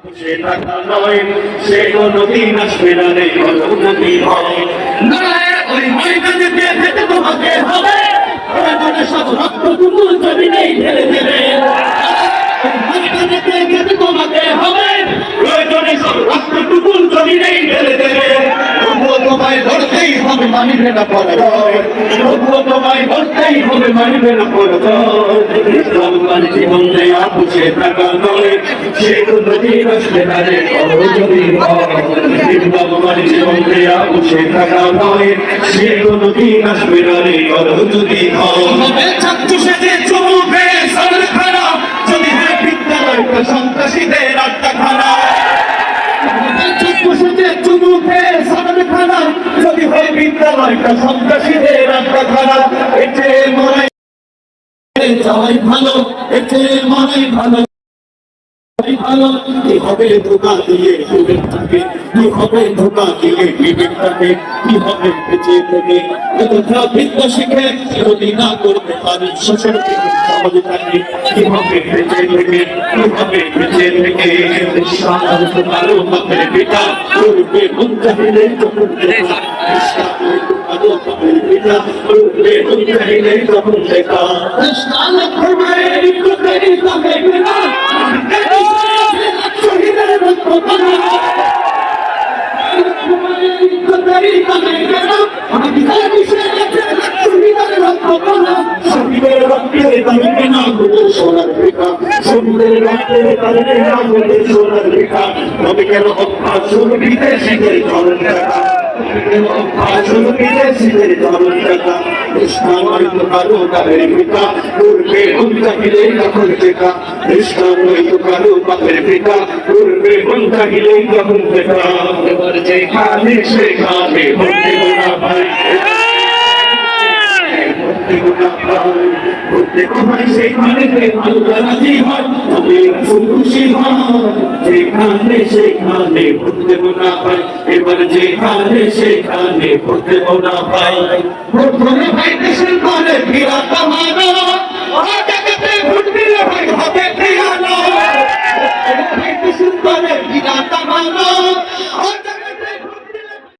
সে টাকা নয়, সে কোনদিন আসবে না রে কোনদিন হয় না। ওই ময়দানেতে যেতে তোমাকে হবে, প্রয়োজনে সব রক্তটুকু জমিনেই ঢেলে দেবে। ওই ময়দানেতে যেতে তোমাকে হবে, প্রয়োজনে সব রক্তটুকু জমিনেই ঢেলে দেবে। তবুও তোমায় লড়তেই হবে, মানিবে না পরাজয়। তবুও তোমায় লড়তেই হবে, মানিবে না পরাজয়। ইসলাম জীবন দেয়া পুষে থাকা নয়, সে কোনদিন আসবে না রে যদি হয়। ইসলাম জীবন দেয়া পুষে থাকা নয়, সে কোনদিন আসবে না রে যদি হয়। ছাত্র সেজে চুমুকে সরকারা, যদি হয় বিদ্যালয়টা সন্ত্রাসীদের আড্ডাখানা। ছাত্র সেজে চুমুকে সরকারা, যদি হয় বিদ্যালয়টা সন্ত্রাসীদের আড্ডাখানা। এতে মনে যাওয়াই ভালো, এতে মনে ভালো ভালো। কি হবে ধোকা দিয়ে বিবেকটাকে, কি হবে ধোকা দিয়ে বিবেকটাকে, কি হবে বেঁচে থেকে কথা বিদ্যা শিখে যদি না করতে পারি শোষণ থেকে সমাজটাকে। কি হবে বেঁচে থেকে, কি হবে বেঁচে থেকে কারো বাপের পিতা করবে মন চাহিলে যখন দেখা। কারো বাপের পিতা করবে মন চাহিলে যখন দেখা। বিদেশিদের চরণ টাকা, বিদেশিদের চরণ টাকা। ইসলাম হয়তো কারো বাপের পিতা করবে মন চাহিলে যখন দেখা। ইসলাম হয়তো কারো বাপের পিতা করবে মন চাহিলে যখন দেখা। এবার যেখানে সেখানে ভর্তি গোনা ভাই, সেখানে রাজি হয়, খুশি হয়। যেখানে সেখানে ভর্তি গোনা ভাই, এবার যেখানে সেখানে ভর্তি গোনা ভাই। প্রথমে ভাই দেশের করে ফিরা কামানো,